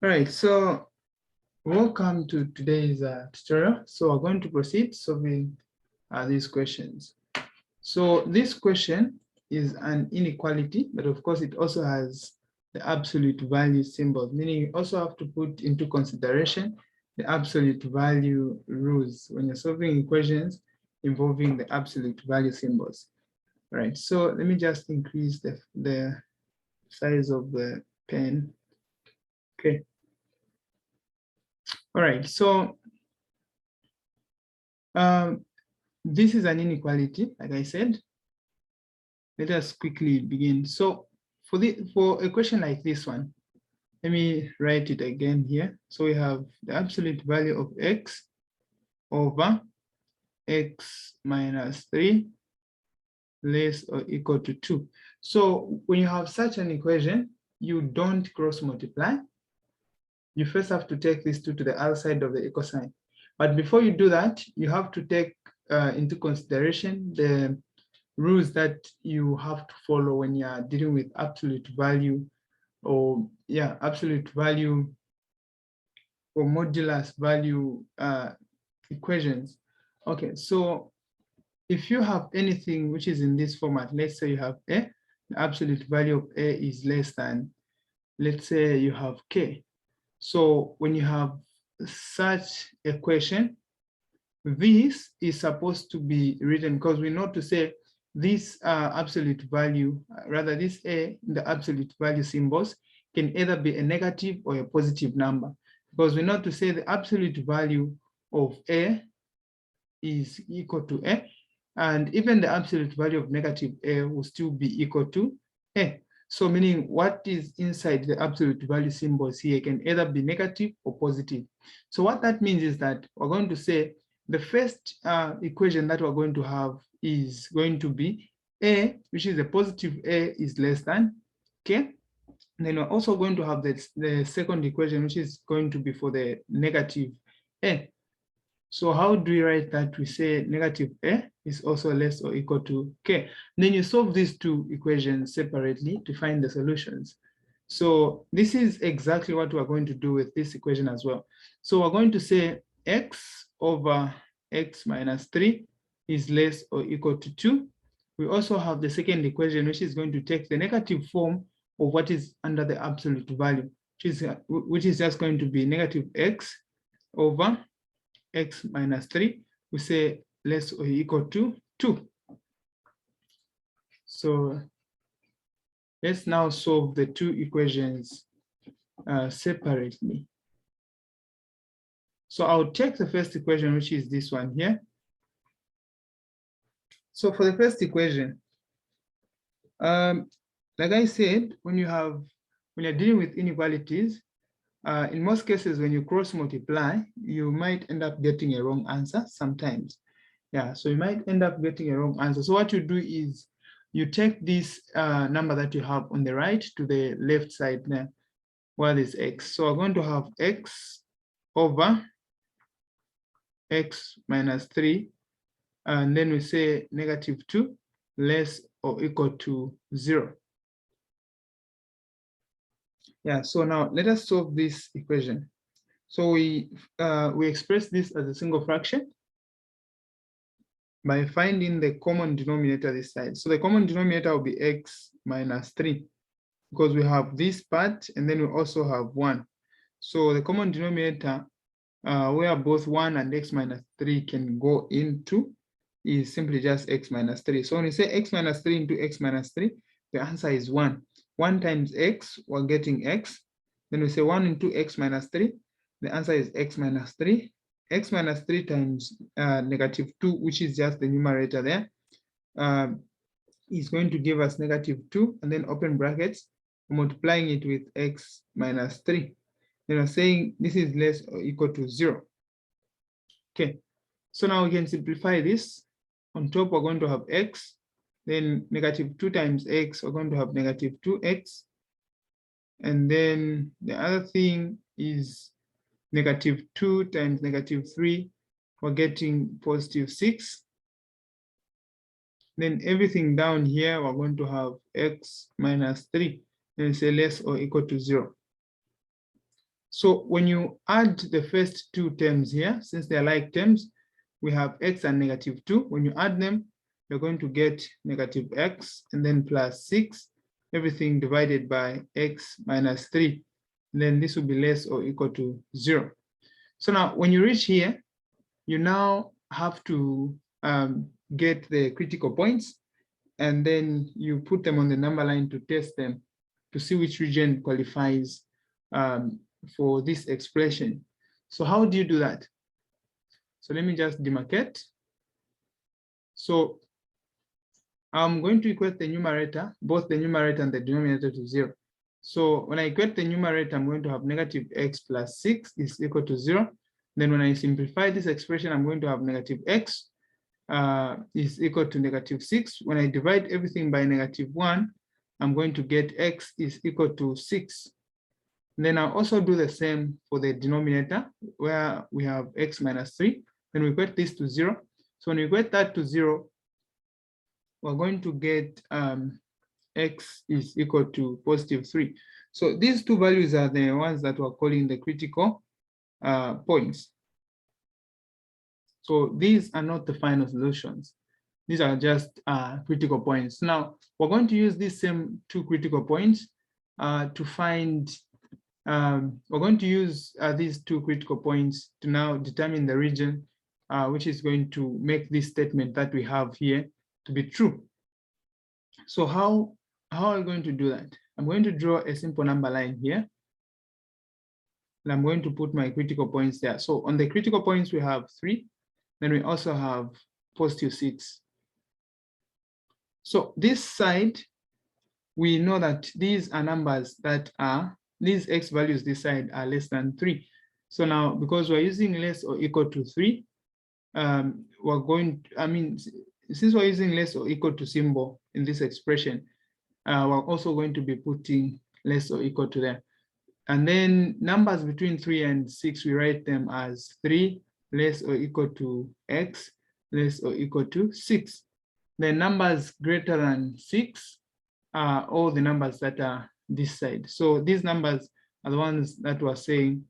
All right, so welcome to today's tutorial. So we're going to proceed solving these questions. So this question is an inequality, but of course it also has the absolute value symbol, meaning you also have to put into consideration the absolute value rules when you're solving equations involving the absolute value symbols. All right, so let me just increase the size of the pen. Okay. All right, so this is an inequality, like I said. Let us quickly begin. So for a question like this one, let me write it again here. So we have the absolute value of x over x minus 3 less or equal to 2. So when you have such an equation, you don't cross multiply. You first have to take this 2 to the other side of the equal sign. But before you do that, you have to take into consideration the rules that you have to follow when you are dealing with absolute value or absolute value or modulus value equations. Okay, so if you have anything which is in this format, let's say you have a, the absolute value of a is less than, let's say you have k. So when you have such equation, this is supposed to be written, because we know to say this absolute value, rather this a in the absolute value symbols can either be a negative or a positive number, because we know to say the absolute value of a is equal to a, and even the absolute value of negative a will still be equal to a. So meaning what is inside the absolute value symbols here can either be negative or positive. So what that means is that we're going to say the first equation that we're going to have is going to be a, which is a positive a is less than k. And then we're also going to have the second equation, which is going to be for the negative a. So how do we write that? We say negative a is also less or equal to k. Then you solve these two equations separately to find the solutions. So this is exactly what we're going to do with this equation as well. So we're going to say x over x minus 3 is less or equal to 2. We also have the second equation, which is going to take the negative form of what is under the absolute value, which is just going to be negative x over x minus 3, we say less or equal to 2. So let's now solve the two equations separately. So I'll take the first equation, which is this one here. So for the first equation, like I said, when you're dealing with inequalities, in most cases, when you cross multiply, you might end up getting a wrong answer sometimes. Yeah, so you might end up getting a wrong answer. So what you do is you take this number that you have on the right to the left side there, where there's x. So we're going to have x over x minus 3, and then we say negative 2 less or equal to 0. Yeah, so now let us solve this equation. So we express this as a single fraction by finding the common denominator this side. So the common denominator will be x minus 3, because we have this part and then we also have 1. So the common denominator where both 1 and x minus 3 can go into is simply just x minus 3. So when we say x minus 3 into x minus 3, the answer is 1. 1 times x, we're getting x. Then we say 1 into x minus 3, the answer is x minus 3. X minus 3 times negative 2, which is just the numerator there, is going to give us negative 2, and then open brackets, multiplying it with x minus 3. Then we're saying this is less or equal to 0. Okay, so now we can simplify this. On top, we're going to have x, then negative 2 times x, we're going to have negative 2x. And then the other thing is negative 2 times negative 3, we're getting positive 6. Then everything down here, we're going to have x minus 3, and say less or equal to 0. So when you add the first two terms here, since they're like terms, we have x and -2. When you add them, you're going to get -x and then plus 6, everything divided by x minus 3. And then this will be less or equal to 0. So now when you reach here, you now have to get the critical points, and then you put them on the number line to test them to see which region qualifies for this expression. So how do you do that? So let me just demarcate. So I'm going to equate the numerator, both the numerator and the denominator, to 0. So when I equate the numerator, I'm going to have -x plus 6 is equal to 0. Then when I simplify this expression, I'm going to have -x is equal to -6. When I divide everything by -1, I'm going to get x is equal to 6. Then I'll also do the same for the denominator, where we have x minus 3. Then we equate this to 0. So when we equate that to 0, we're going to get x is equal to +3. So these two values are the ones that we're calling the critical points. So these are not the final solutions. These are just critical points. Now, we're going to use these same two critical points to find, we're going to use these two critical points to now determine the region, which is going to make this statement that we have here to be true. So how are we going to do that? I'm going to draw a simple number line here. And I'm going to put my critical points there. So on the critical points, we have 3. Then we also have +6. So this side, we know that these are numbers that are, these x values this side are less than 3. So now, because we're using less or equal to 3, we're going, since we're using less or equal to symbol in this expression, we're also going to be putting less or equal to them. And then numbers between 3 and 6, we write them as 3 less or equal to x less or equal to 6. The numbers greater than 6 are all the numbers that are this side. So these numbers are the ones that we're saying.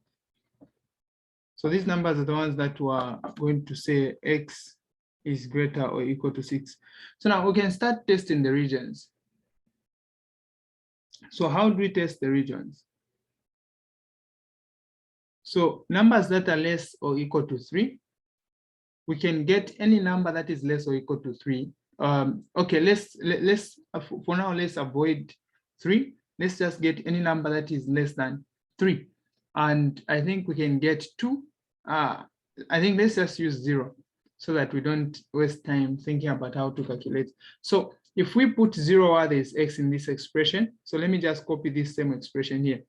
So these numbers are the ones that we're going to say x is greater or equal to 6. So now we can start testing the regions. So how do we test the regions? So numbers that are less or equal to 3, we can get any number that is less or equal to 3. Okay, let's for now, let's avoid 3. Let's just get any number that is less than 3. And I think we can get 2. I think let's just use 0 so that we don't waste time thinking about how to calculate. So if we put 0 where there is x in this expression, so let me just copy this same expression here.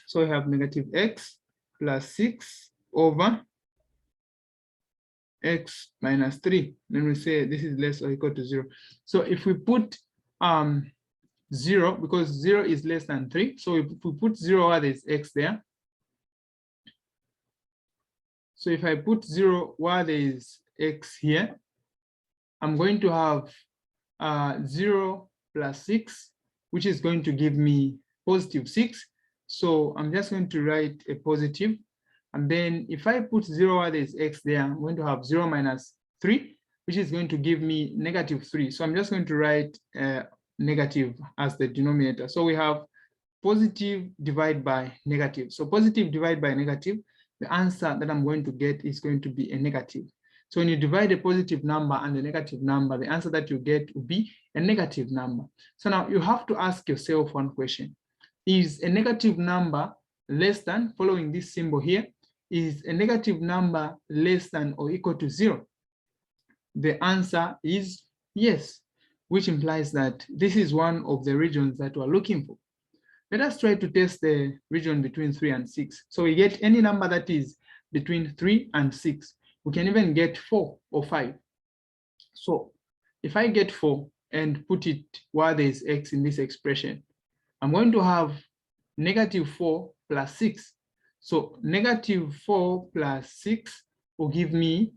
So we have -x plus 6 over x minus 3. Then we say this is less or equal to 0. So if we put 0, because 0 is less than 3, so if we put 0 where there's x there. So if I put 0 where there is x here, I'm going to have 0 plus 6, which is going to give me +6. So I'm just going to write a positive. And then if I put 0 where there's x there, I'm going to have 0 minus 3, which is going to give me -3. So I'm just going to write negative as the denominator. So we have positive divided by negative. So positive divided by negative, the answer that I'm going to get is going to be a negative. So when you divide a positive number and a negative number, the answer that you get will be a negative number. So now you have to ask yourself one question. Is a negative number less than, following this symbol here, is a negative number less than or equal to 0? The answer is yes, which implies that this is one of the regions that we're looking for. Let us try to test the region between 3 and 6. So we get any number that is between 3 and 6. We can even get 4 or 5. So if I get 4 and put it where there is x in this expression, I'm going to have -4 plus 6. So -4 plus 6 will give me,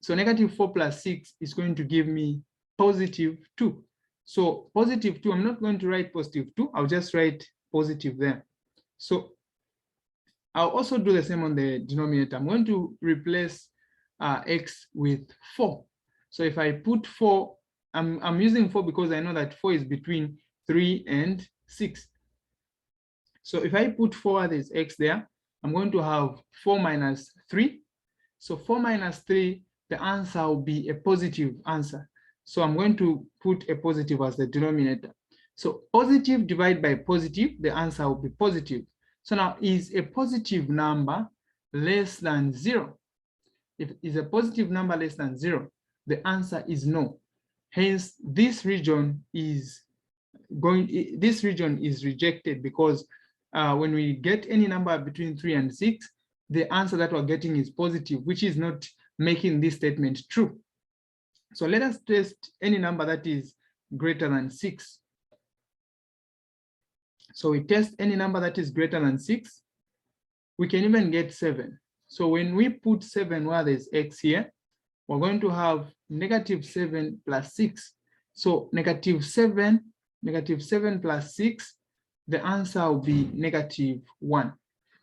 so -4 plus 6 is going to give me +2. So +2, I'm not going to write +2, I'll just write positive there. So I'll also do the same on the denominator. I'm going to replace x with 4. So if I put 4, I'm using 4 because I know that 4 is between 3 and 6. So if I put 4 as x there, I'm going to have 4 minus 3. So 4 minus 3, the answer will be a positive answer. So I'm going to put a positive as the denominator. So positive divided by positive, the answer will be positive. So now, is a positive number less than 0? If it is a positive number less than 0, the answer is no. Hence, this region is rejected because when we get any number between 3 and 6, the answer that we're getting is positive, which is not making this statement true. So let us test any number that is greater than 6. So we test any number that is greater than 6. We can even get 7. So when we put 7 where there's x here, we're going to have -7 plus 6. So -7 plus 6, the answer will be -1.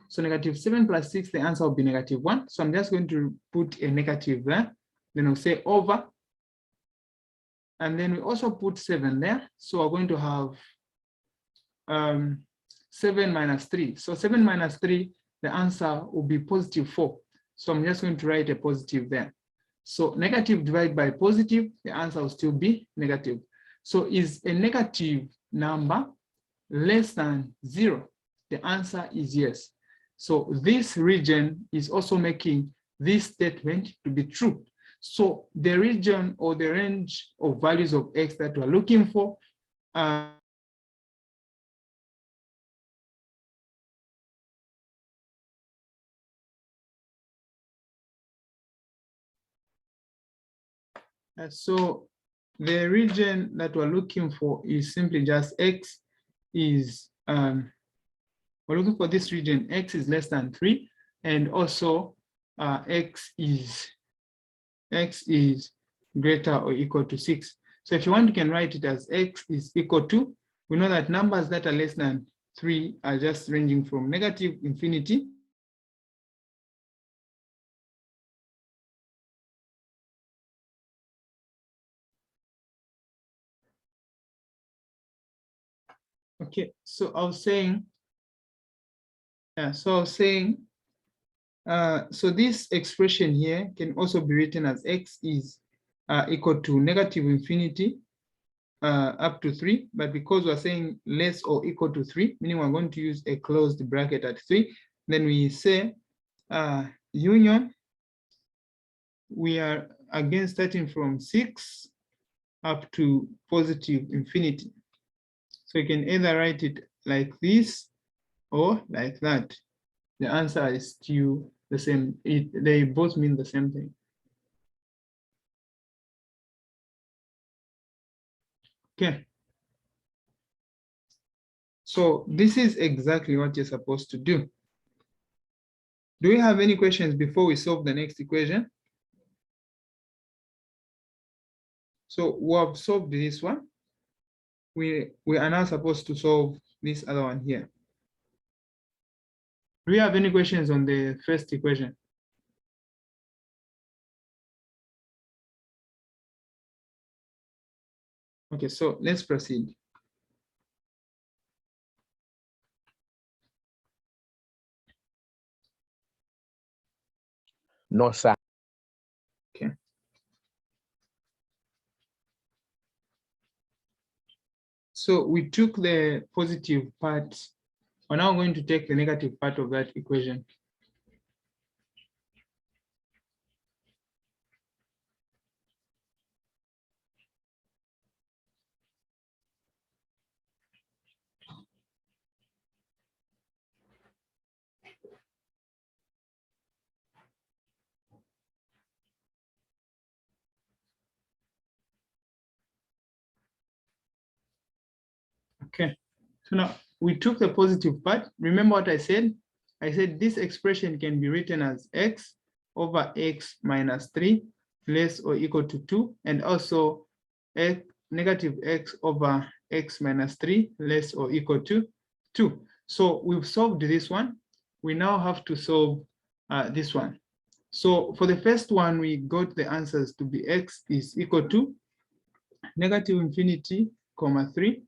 So -7 plus 6, the answer will be -1. So I'm just going to put a negative there. Then I'll say over. And then we also put 7 there. So we're going to have 7 minus 3. So 7 minus 3, the answer will be +4. So I'm just going to write a positive there. So negative divided by positive, the answer will still be negative. So is a negative number less than 0? The answer is yes. So this region is also making this statement to be true. So the region or the range of values of x that we're looking for so the region that we're looking for is simply just x is, we're looking for this region, x is less than 3, and also x is greater or equal to 6. So if you want, you can write it as x is equal to, we know that numbers that are less than 3 are just ranging from -infinity . Okay, so I was saying, so this expression here can also be written as x is equal to -infinity up to 3, but because we're saying less or equal to 3, meaning we're going to use a closed bracket at 3, then we say union, we are again starting from 6 up to +infinity. So you can either write it like this or like that. The answer is still the same. They both mean the same thing. Okay. So this is exactly what you're supposed to do. Do we have any questions before we solve the next equation? So we have solved this one. We are now supposed to solve this other one here. Do we have any questions on the first equation? Okay, so let's proceed. No, sir. Okay. So we took the positive part. We're now going to take the negative part of that equation. Okay, so now we took the positive part. Remember what I said? I said this expression can be written as x over x minus 3 less or equal to 2, and also negative x over x minus 3 less or equal to 2. So we've solved this one. we now have to solve this one. So for the first one, we got the answers to be x is equal to negative infinity, comma 3.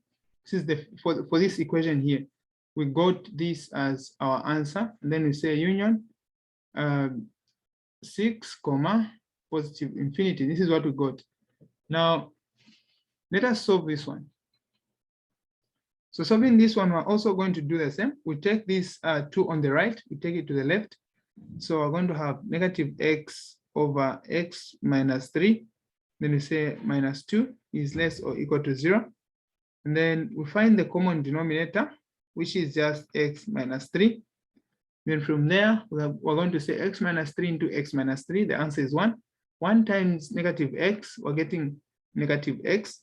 This is the for this equation here. We got this as our answer, and then we say union 6, comma positive infinity. This is what we got. Now, let us solve this one. So solving this one, we're also going to do the same. We take this 2 on the right, we take it to the left. So we're going to have negative x over x minus 3. Then we say minus 2 is less or equal to 0. And then we find the common denominator, which is just x minus 3. Then from there, we're going to say x minus 3 into x minus 3. The answer is 1. 1 times negative x, we're getting negative x.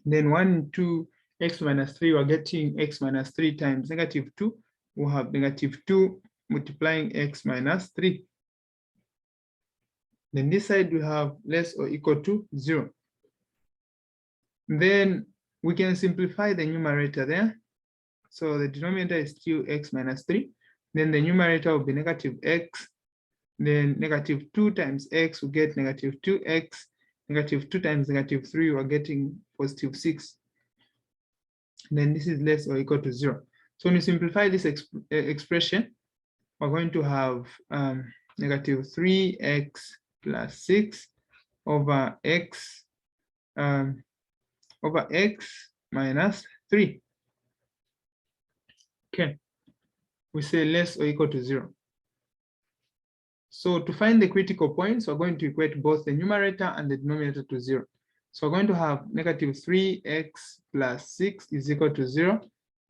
Then 1 into x minus 3, we're getting x minus 3 times negative 2. We'll have negative 2 multiplying x minus 3. Then this side we have less or equal to 0. Then we can simplify the numerator there. So the denominator is still x minus 3. Then the numerator will be negative x. Then negative 2 times x, we get negative 2x. Negative 2 times negative 3, we're getting positive 6. Then this is less or equal to 0. So when you simplify this expression, we're going to have negative 3x plus 6 over x minus 3. Okay, we say less or equal to 0. So to find the critical points, we're going to equate both the numerator and the denominator to 0. So we're going to have negative 3x plus 6 is equal to 0.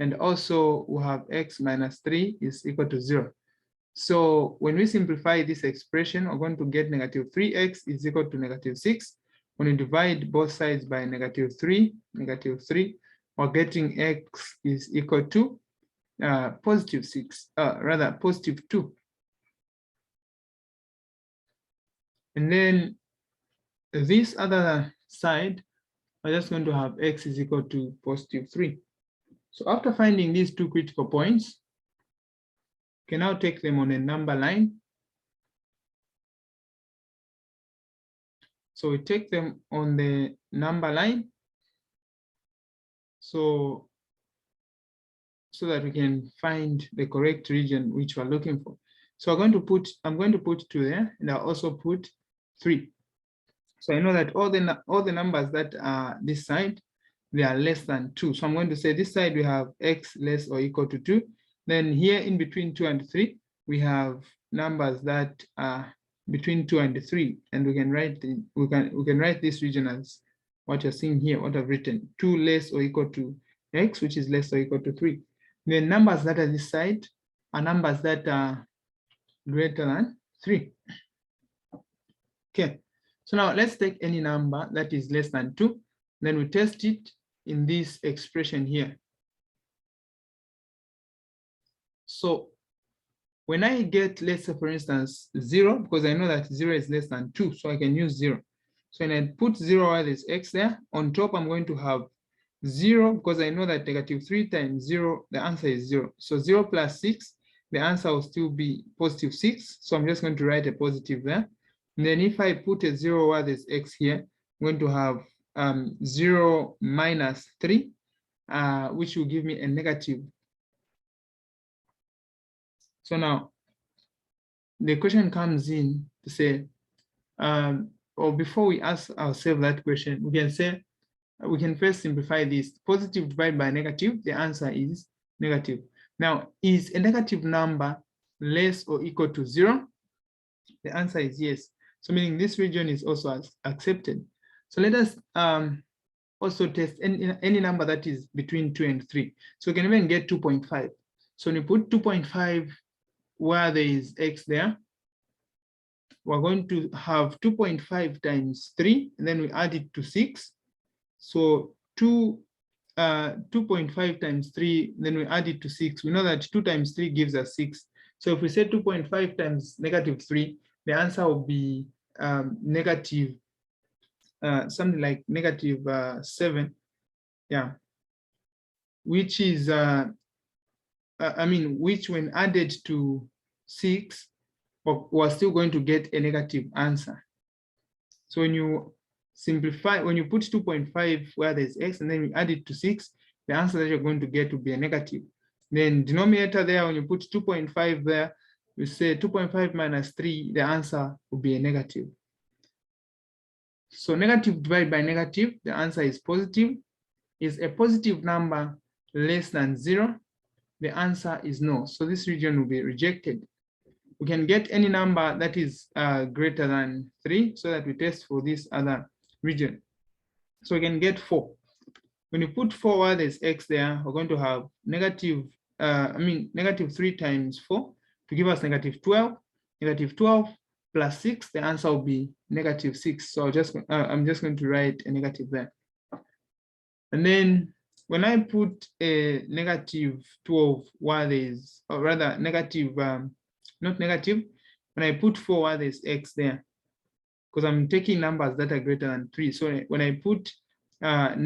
And also we have x minus 3 is equal to 0. So when we simplify this expression, we're going to get negative 3x is equal to negative 6. When we divide both sides by negative 3, we're getting x is equal to positive 6, rather positive 2. And then this other side, we're just going to have x is equal to positive 3. So after finding these two critical points, you can now take them on a number line. So we take them on the number line so that we can find the correct region which we're looking for. So I'm going to put 2 there, and I'll also put 3. So I know that all the numbers that are this side, they are less than 2. So I'm going to say this side we have x less or equal to 2. Then here in between 2 and 3, we have numbers that are between 2 and 3, and we can write this region as what you're seeing here, what I've written, 2 less or equal to x, which is less or equal to 3. The numbers that are this side are numbers that are greater than 3. Okay, so now let's take any number that is less than 2, then we test it in this expression here. So when I get, let's say for instance 0, because I know that 0 is less than 2, so I can use 0. So when I put 0 while there's x there, on top I'm going to have 0, because I know that negative 3 times 0, the answer is 0. So 0 plus 6, the answer will still be positive 6. So I'm just going to write a positive there. And then if I put a 0 while there's x here, I'm going to have 0 minus 3, which will give me a negative. So now the question comes in to say, or before we ask ourselves that question, we can say, we can first simplify this. Positive divided by negative, the answer is negative. Now, is a negative number less or equal to 0? The answer is yes. So meaning this region is also accepted. So let us also test any number that is between 2 and 3. So we can even get 2.5. So when you put 2.5 where there is x there, we're going to have 2.5 times 3, and then we add it to 6. So 2.5 times 3, then we add it to 6. We know that 2 times 3 gives us 6. So if we say 2.5 times negative 3, the answer will be negative, something like negative 7, yeah, which is which when added to 6, we're still going to get a negative answer. So when you simplify, when you put 2.5 where there's x and then you add it to 6, the answer that you're going to get will be a negative. Then denominator there, when you put 2.5 there, we say 2.5 minus 3, the answer will be a negative. So negative divided by negative, the answer is positive. Is a positive number less than 0? The answer is no. So this region will be rejected. We can get any number that is greater than 3 so that we test for this other region. So we can get 4. When you put 4 where there's x there, we're going to have negative 3 times 4 to give us negative 12. Negative 12 plus 6, the answer will be negative 6. So I'm just going to write a negative there. And then when I put a negative 12 where there's, or rather negative, not negative, when I put 4 where there's x there, because I'm taking numbers that are greater than 3. So when I put 4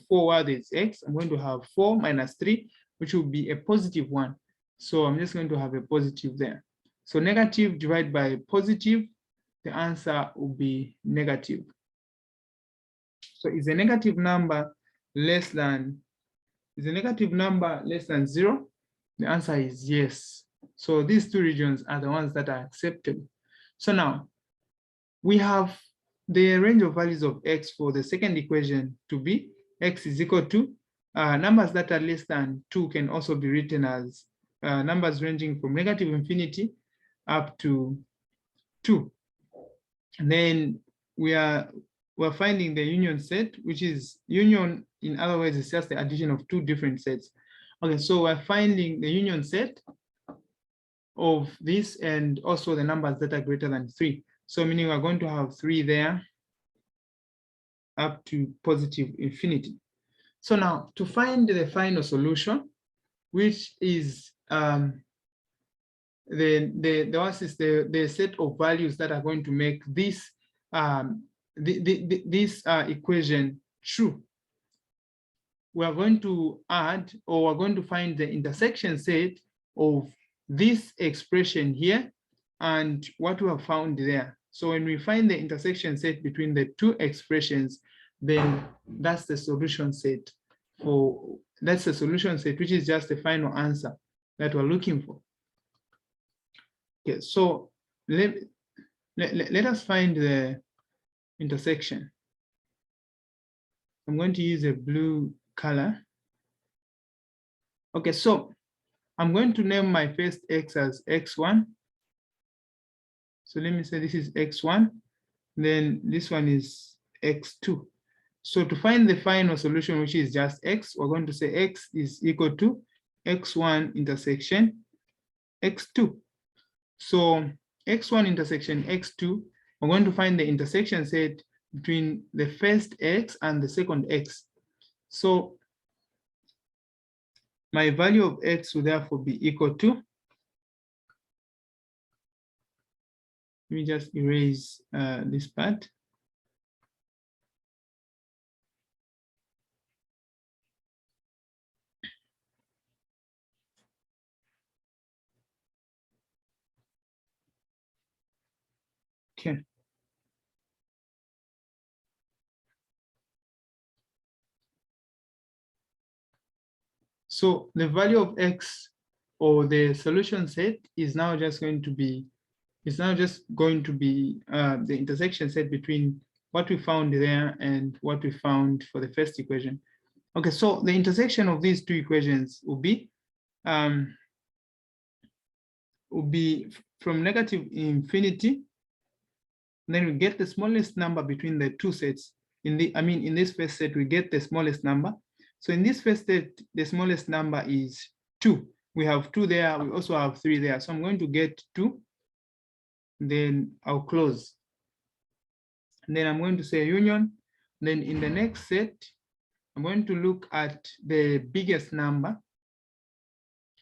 where there's x, I'm going to have 4 minus 3, which will be a positive 1. So I'm just going to have a positive there. So negative divided by positive, the answer will be negative. So is a negative number less than 0? The answer is yes. So these two regions are the ones that are accepted. So now we have the range of values of x for the second equation to be x is equal to numbers that are less than 2 can also be written as numbers ranging from negative infinity up to 2. And then we're finding the union set, which is union, in other words, it's just the addition of 2 different sets. Okay, so we're finding the union set of this and also the numbers that are greater than 3. So meaning we're going to have 3 there up to positive infinity. So now to find the final solution, which is the set of values that are going to make this equation true, we are going to add, or we're going to find the intersection set of this expression here and what we have found there. So when we find the intersection set between the two expressions, then that's the solution set which is just the final answer that we're looking for. Okay, so let us find the intersection. I'm going to use a blue color. Okay, so I'm going to name my first x as x1. So let me say this is x1, then this one is x2. So to find the final solution, which is just x, we're going to say x is equal to x1 intersection x2. So x1 intersection x2, we're going to find the intersection set between the first x and the second x. So my value of x will therefore be equal to, let me just erase this part. Okay. So the value of x, or the solution set, is now just going to be the intersection set between what we found there and what we found for the first equation. Okay, so the intersection of these two equations will be from negative infinity. Then we get the smallest number between the two sets. In this first set, we get the smallest number. So in this first set, the smallest number is 2. We have 2 there. We also have 3 there. So I'm going to get 2. Then I'll close. And then I'm going to say union. Then in the next set, I'm going to look at the biggest number.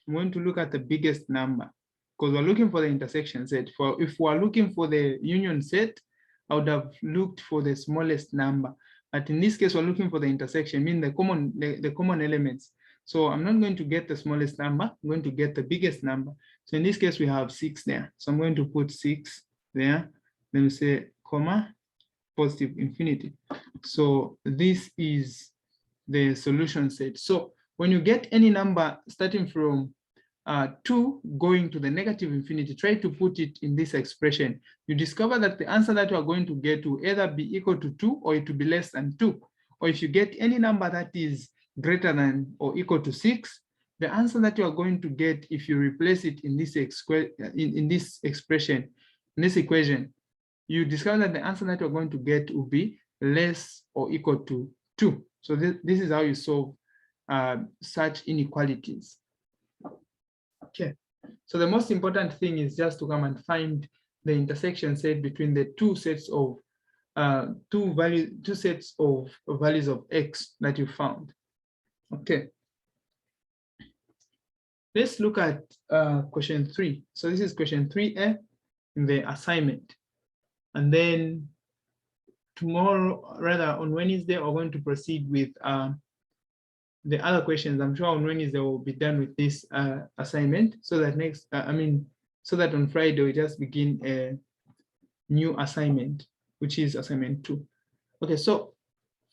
I'm going to look at the biggest number because we're looking for the intersection set. If we're looking for the union set, I would have looked for the smallest number. But in this case, we're looking for the intersection, meaning the common elements. So I'm not going to get the smallest number, I'm going to get the biggest number. So in this case, we have 6 there. So I'm going to put 6 there. Then we say, comma, positive infinity. So this is the solution set. So when you get any number starting from 2 going to the negative infinity, try to put it in this expression. You discover that the answer that you are going to get will either be equal to 2 or it will be less than 2. Or if you get any number that is greater than or equal to 6, the answer that you are going to get if you replace it in this expression, in this equation, you discover that the answer that you're going to get will be less or equal to 2. So this is how you solve such inequalities. Okay, so the most important thing is just to come and find the intersection set between the two sets of two sets of values of x that you found. Okay, let's look at question 3. So this is question 3A in the assignment. And then tomorrow, rather on Wednesday, we're going to proceed with the other questions. I'm sure on Wednesday we'll be done with this assignment, so that so that on Friday we just begin a new assignment, which is assignment 2. Okay, so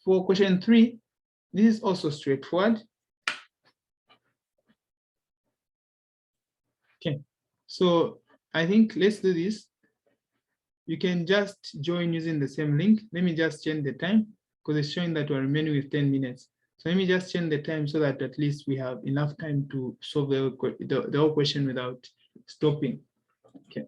for question 3, this is also straightforward. Okay, so I think let's do this. You can just join using the same link. Let me just change the time because it's showing that we're remaining with 10 minutes. So let me just change the time so that at least we have enough time to solve the whole question without stopping. Okay.